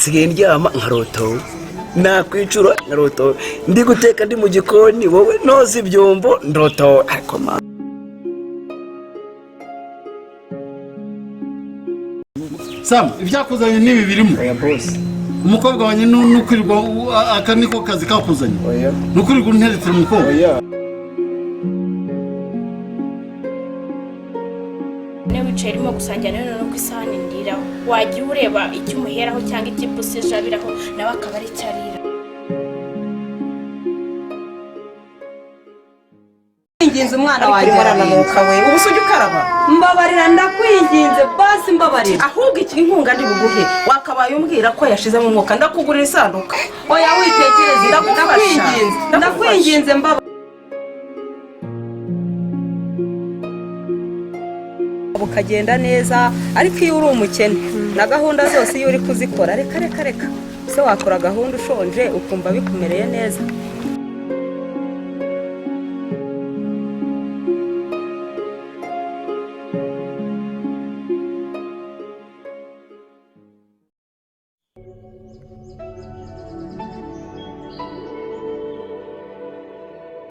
sigaye ndyama nkaroto nakwicura nkaroto ndi guteka ndi mu gikoni wowe noza ibyombo ndoto ariko ma Sam ibyakuzanye nibi birimo oya boss umukobwa wanye nukurirwa akaniko kazi kakuzanye oya nukurirwa unteretse umukobwa oya ne wicaye irimo gusangira none no kwisahani ndiraho wagiye ureba icyo umuheraho cyangwa ikipusi jabiraho nawe akaba ari cyarira inginze umwana wanjye arananuka we ubusujye ukaraba mbabarira ndakwinginze basi mbabarira ahubwo iki inkunga ndi buguhe wakabaye umbwira ko yashizemo umwuka ndakugurira isanduka oya witekereze ndakwinginze mbabarira bukagenda neza ariko iyo uri umukene na gahunda zose iyo uri kuzikora reka se wakora gahunda ushonje ukumva bikumereye neza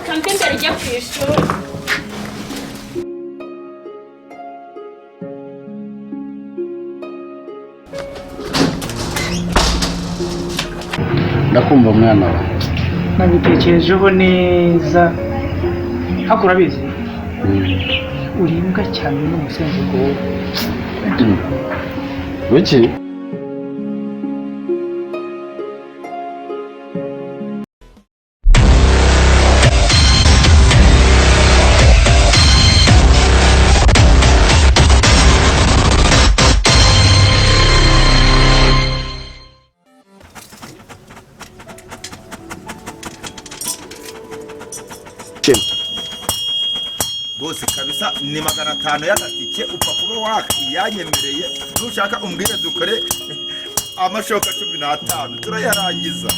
kampeni rijya ku ishuri ndakumva mwana wawe nabitekerejeho neza hakura bizi uri imbwa cyane n'umusenzuko Wiki bose kabisa ni 500 y'agatike upfa kuba wakiyanyemereye nushaka umbwire dukore amashoka 15 turayarangiza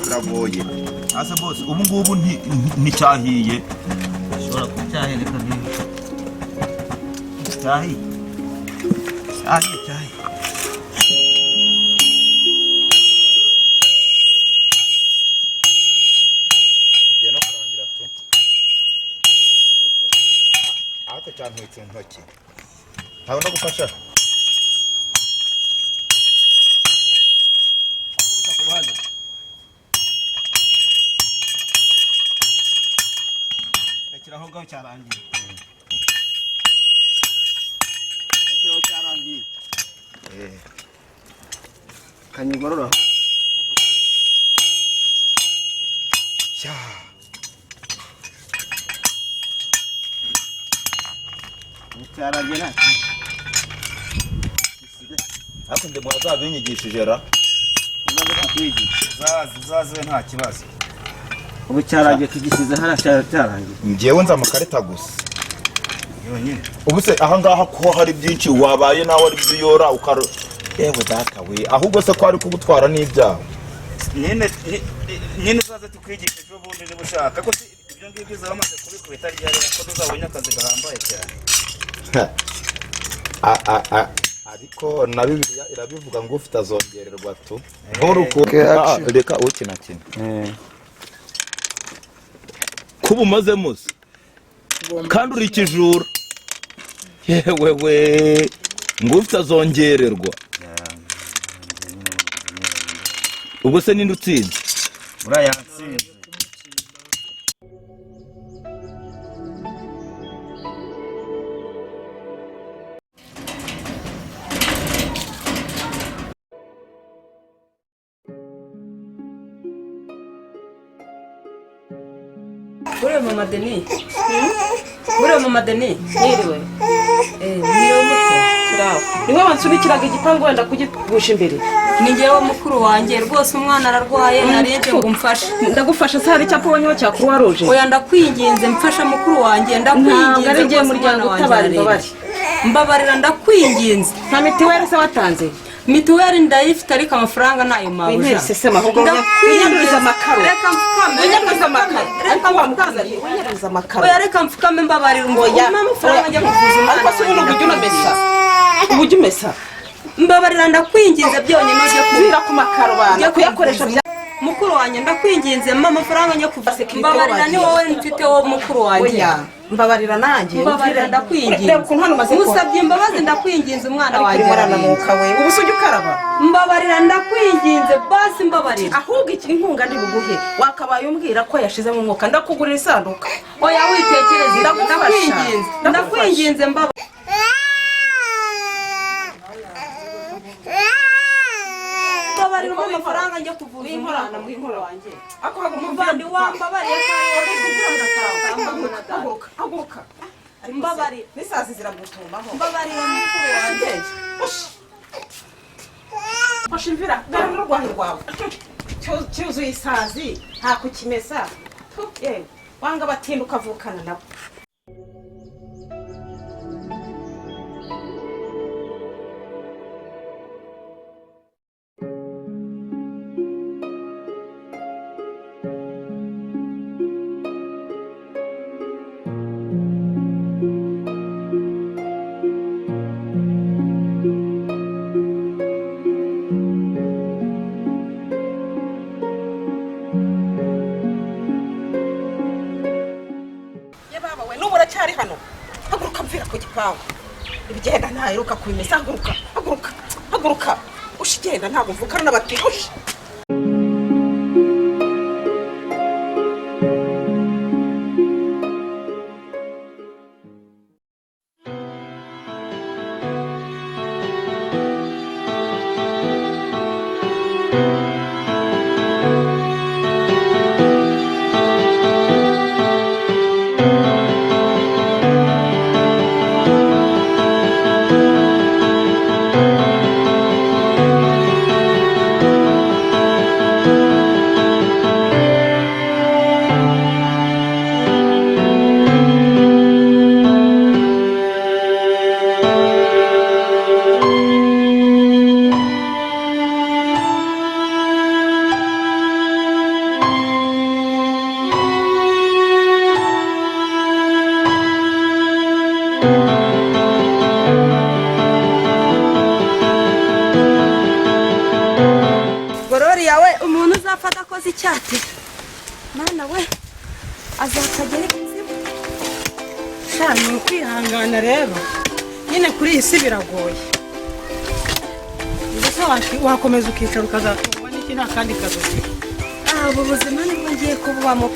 biragoye asa bose ubu ngubu nticyahiye ushobora kucyahira kabisa cyahiye cyane hetse ntoki ntawe no gufasha rekeraho gaho cyarangiye kanyigorora sha cyaragera ariko ndi mwazabinyigishije ra zaze nta kibazo ubu cyaragiye tugisize hara cyarangiye ngewe nza amakarita gusa yonyine ubu se aha ngaha ko hari byinshi wabaye nawe ari byiyora ukaro yewe data we ahubwo se ko ari kugutwara n'ibyaha nyine uzaze tukwigisha ejo bundi niba ushaka ko ibyo ngibyo zamaze kubikubita ryari ko tuzabonye akazi gahambaye cyane ariko na Bibiliya irabivuga ngo ufite azongererwa tu reka ukina kuba umaze muze kandi uri ikijura yewe we ngo ufite azongererwa ubwo se ninde utsinze urayatsinze Ure mama Deni. Ure mama Deni. Niriwe. Niyo muto. Kiraho. niwe wansubikiraga igipangu wenda kugipusha imbere Ni ngewe mukuru wanjye rwose umwana ararwaye narenje ngo umfashe. ndagufasha se hari icyapa wanyeho cya Croix Rouge Oya ndakwinginze mfasha mukuru wanjye ndakwinginze ari ngiye muryango utabara imbabare Mbabarira ndakwinginze. nta mitiweli se watanze mituweli ndayifite ariko amafaranga nayo mabuja Wintese sema ahubwo winyanduriza amakaro. reka mfukame Winyanduriza amakaro. Ariko wamukazanye winyanduriza amakaro. oya reka mfukame mbabarira umva amafaranga njya kuvuza umwana Ariko se ubundi ujya umesa. Ujya umesa. mbabarira ndakwinginze byonyine ujye Zira ku makaro bana kuyakoresha bya mukuru wanjye ndakwinginze mama amafaranga njya kuvuza mbabarira ni wowe mfite wo mukuru wanjye oya mbabarira nanjye. mbabarira ndakwinginze musabye imbabazi ndakwinginze umwana wanjye Muranamuka we. Ubu sujya ukaraba. mbabarira ndakwinginze basi mbabarira Ahubwo iki inkunga ndi buguhe wakabaye umbwira ko yashizemo umwuka ndakugurira isanduka. oya witekereze Ndagufasha. ndakwinginze mbabarira mbabarira umpa amafaranga njya kuvuza umwana mukuru wanjye muvandi wambabariye Haguruka. mbabarira N'isazi ziragutumaho. mbabarira mukuru wanjye Fasha imvira dore n'urwahi rwawe. Cyuzuye isazi nta kukimesa. Yewe wanga batinda ukavukana nabo. Cyari hano haguruka mvira ku gipangu ibigenda ntaheruka kubimesa haguruka ushigenda ntabwo mvukana n'abatihushe akoze icyate mana we azakagera ikizibu shani ukwihangana rero nyine kuri iyi si biragoye mbese wakomeza ukicara ukazatungwa n'iki nta kandi kazi ufite ubu buzima nibwo ngiye kububamo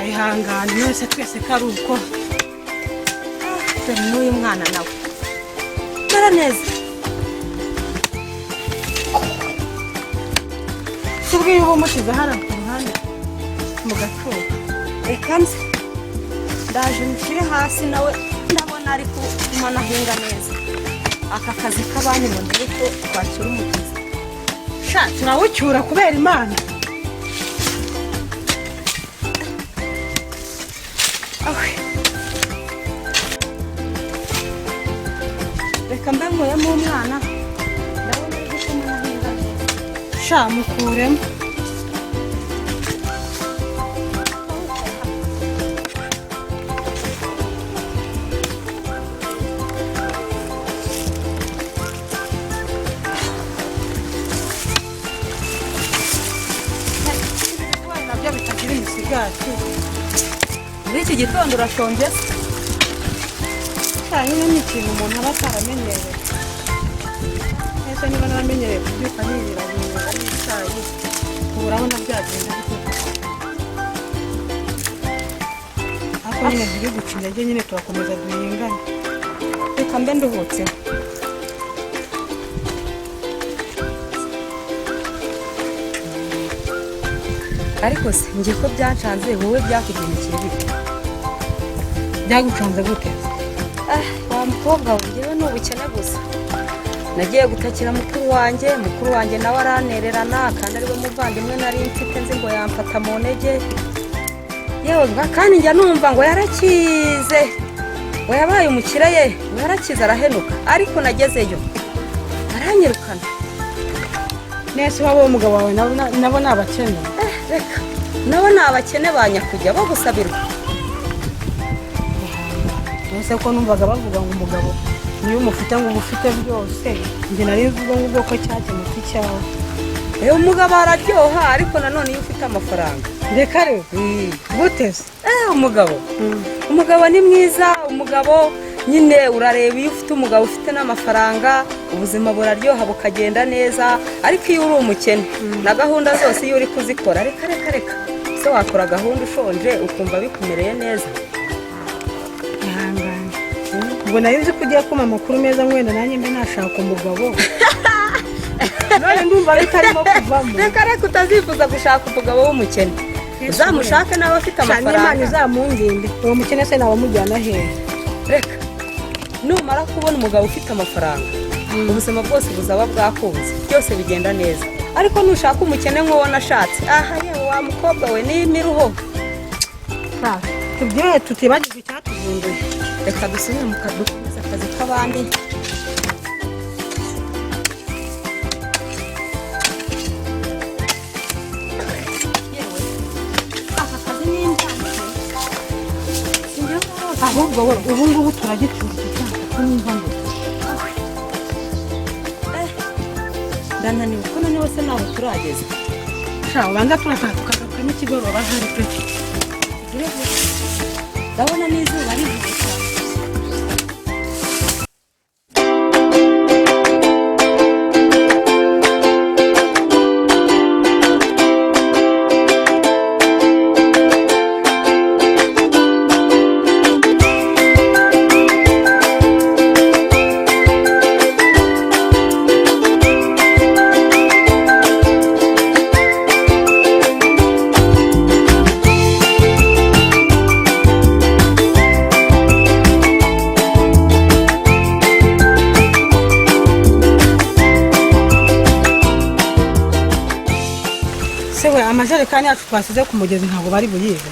ihangane mwese twese ko ari uko dore n'uyu mwana nawe dore neza tubwiye uba umushyize hariya ku ruhande mu gacucu reka nze ndaje mushyire hasi nawe ndabona ari kumana ahinga neza aka kazi k'abandi ngo ndebe ko twacyura umugezi sha turawucyura kubera imana reka mbe nkuyemo umwana ndabona ari kumana ahinga neza sha mukuremo muri iki gitondo urashonje nyine ni ikintu umuntu aba ataramenyereye neza niba naramenyereye kubyuka nibirahinga n'icyayi ubu urabona byagenda ariko nyine ntiri guca intege nyine turakomeza duhingane reka mbe nduhutse ariko se njye ko byancanze wowe byakugendekeye bite byagucanze gute wa mukobwa we njyewe ni ubukene gusa nagiye gutakira mukuru wanjye nawe aranererana kandi ariwe muvandimwe nari mfite nzi ngo yamfata mu ntege yewe kandi njya numva ngo yarakize ngo yabaye umukire ye ngo yarakize arahenuka ariko nagezeyo aranyirukana. nese waba umugabo wawe nabo ni abakene. Reka nabo ni abakene ba nyakujya bo gusabirwa. Nese ko numvaga bavuga ngo umugabo niyo umufite ngo ubufite byose, njye nari mvuga ngo ubwoko cyakemutse icyawe. Umugabo araryoha ariko nanone iyo ufite amafaranga. Reka rero gute se? Umugabo ni mwiza, umugabo nyine urareba iyo ufite umugabo ufite n'amafaranga ubuzima buraryoha bukagenda neza, ariko iyo uri umukene na gahunda zose iyo uri kuzikora reka se wakora gahunda ushonje ukumva bikumereye neza. Ihangane ubwo nari nzi ko ugiye kuma amakuru meza mwenda nanjye mbe nashaka umugabo. None ndumva bitarimo kuvamo. Reka utazifuza gushaka umugabo w'umukene, uzamushake nawe afite amafaranga. Imana izamunginde uwo mukene se nawe mujyana hehe? Reka numara kubona umugabo ufite amafaranga ubuzima bwose buzaba bwakunze, byose bigenda neza. Ariko nushaka umukene nk'uwo nashatse, aha yewe wa mukobwa we ni imiruho. Tubyoye tutibagirwa icyatuvunduye. Reka dusubire mu kadukomeza akazi k'abandi. Ahubwo ubu ngubu turagicuruza cyane. Ndananiwe ko none wese nawe turageze. Ubanza turataha tukagaruka n'ikigoroba hari pe. Ndabona n'izuba rivuye. Amajerekani yacu twasize ku mugezi ntabwo bari buyibe.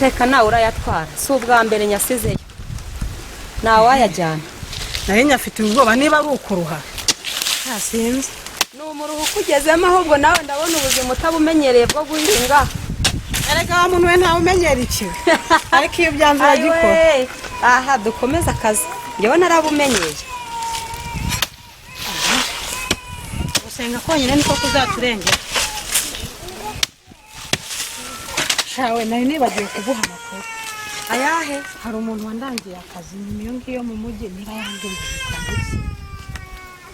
Reka nawe urayatwara, si ubwa mbere nyasizeyo. Nawe wayajyana. Nari nyafite ubwoba niba ari ukuruha. Sinzi. Ni umuruhu ukugezemo ahubwo nawe ndabona ubuzima utabumenyereye bwo guhinga. Erega wa muntu we ntawe umenyera iki. Ariko iyo byanze uragikora. Aha dukomeza akazi. Njyewe narabumenyeye. Gusenga konyine niko kuzaturengera. Shawe nari nibagiye kuguha amakuru. Ayahe? Hari umuntu wandangiye akazi niyo ngiyo mu mujyi niba yandumvise kanditse.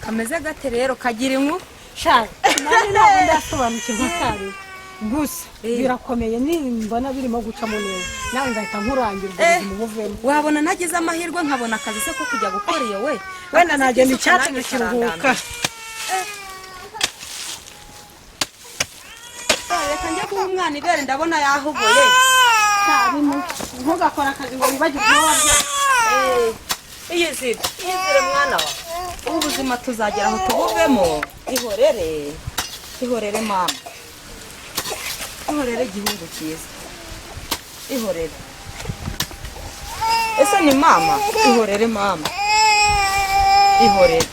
Kameze gate rero kagira inkuru. Shawe nari ntabwo ndasobanukirwa kare. Gusa birakomeye nimbona birimo gucamo neza. Nawe nzahita nkurangira ubuzima buvemo. Wabona nagize amahirwe nkabona akazi se ko kujya gukora iyo we. Wenda nagenda icyatsi nkiruhuka. Reka njye kuba umwana ibere ndabona yahugoye. Ntugakora akazi ngo wibagirwe uwo warya. Iyizire mwana wa. Ubuzima tuzagera aho tubuvemo. Ihorere mama. Ihorere igihugu cyiza. Ihorere. Ese ni mama? Ihorere mama. Ihorere.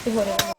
Ihorere.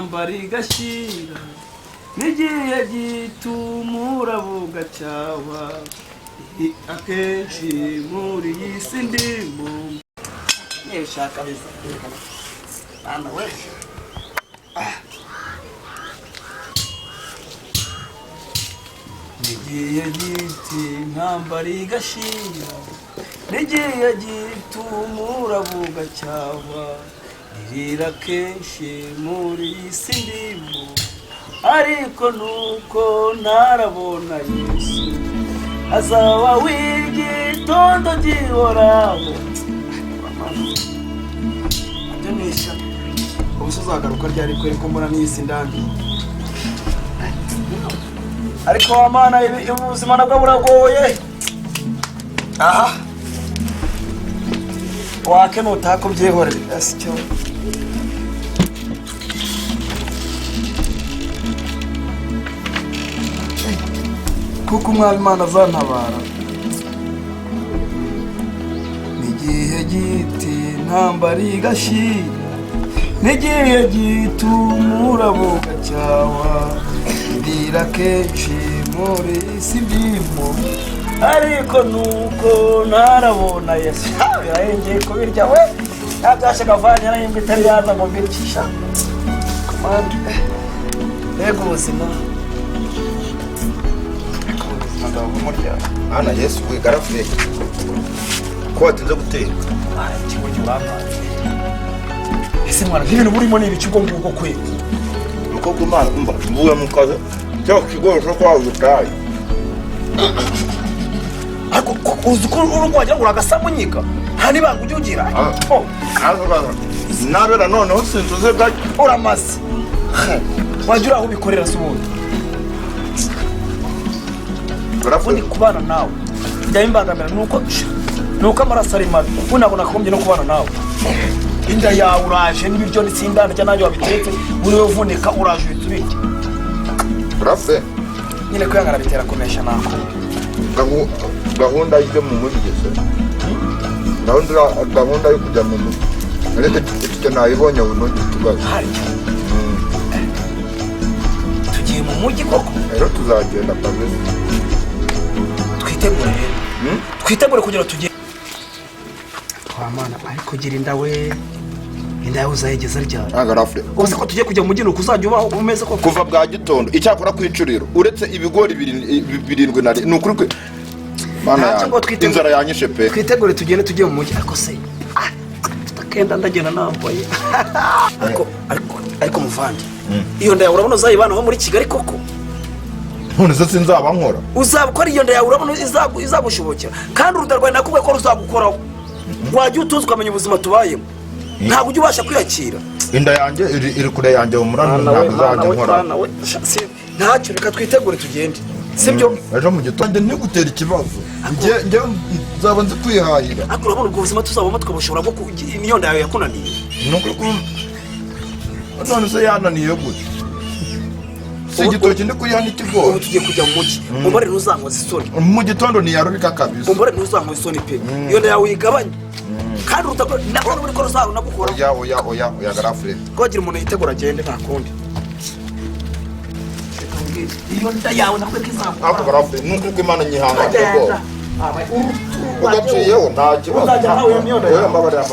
intambara igashira n'igihe gitumura bugacyawa akenshi muri iyi si ndimo nishaka bizakana bana we n'igihe giti intambara igashira n'igihe gitumura bugacyawa nirira kenshi muri iyi si ndimo ariko nuko ntarabona Yesu azaba w'igitondo gihoraho ajya nisha ubuse uzagaruka ryari kweri ko mbona n'isi ndandi ariko Mana ubuzima nabwo buragoye aha wake nutaka ubyihorere ese cyo kuko umwami Imana azantabara n'igihe giti intambara igashira n'igihe gitumura bugacyawa ndira kenshi muri isi ndimo ariko nuko ntarabona Yesu birahengeye kubirya we nabyashe kavanye n'imbwa itari yaza ngo mbirikisha komande mbega ubuzima Ana Yesu wigarafure ko watinze guteka ikigo cy'uramazi ese mwana nk'ibintu burimo ni ibiki ubwo ngubwo kwe uko kumana umva mvuye mu kazi cyo kigosho kwa utayi ariko uzi ko urwagira ngo uragasamunyika nta nibanga ujye ugira nabera noneho sinzuze bwa uramaze wajya uraho ubikorera se ubundi ubundi kubana nawe njya bimbangamira nuko amaraso ari mabi unabona akombye no kubana nawe inda yawe uraje n'ibiryo n'itsindana cyangwa nanjye wabitetse uriwe uvunika uraje uhita ubirya urafe nyine kwihangana bitera kunesha nako gahunda yo mu mugeze gahunda yo kujya mu mujyi ariko icyo nayibonye ubu nongeye tubazo tugiye mu mujyi koko rero tuzagenda kabiri twitegure rero twitegure kugira tugere twamana ariko gira inda we inda yawe uzayigeza ryari agarafure uzi ko tugiye kujya mu mujyi nuko uzajya ubaho umeze ko kuva bwa gitondo icyakora ku icuriro uretse ibigori birindwi na ni ukuri kwe mana yanjye inzara yanyishe pe twitegure tugende tujye mu mujyi ariko se tutakenda ndagenda nambaye ariko muvandi iyo nda yawe urabona uzayibanaho muri Kigali koko none se sinzaba nkora uzabukora iyo nda yawe urabona izagushobokera kandi uruda rwawe nakubwiye ko ruzagukoraho wajya utuzi ukamenya ubuzima tubayemo ntabwo ujya ubasha kwiyakira inda yanjye iri kure yanjye umurana ntabwo uzajya nkora ntacyo reka twitegure tugende sibyo ejo mu gitondo ntigutera ikibazo njye nzaba nzi kwihahira ariko urabona ubwo buzima tuzabamo tukabushobora bwo niyo nda yawe yakunaniye none se yananiye gute si igitoki ndi kuyiha n'ikigori ubu tugiye kujya mu mujyi umubare ntuzankoze isoni mu gitondo ntiyarubika kabisa umubare ntuzankoze isoni pe iyo nda yawe uyigabanye kandi urabona uri ko ruzanagukora oya garafure twagira umuntu yitegura agende nta kundi iyo nda yawe nakubwiye ko izamuka ako garafure nuko uko imana nyihanganira rwose ugaciyeho nta kibazo uzajya nawe iyo myenda yawe mbabarira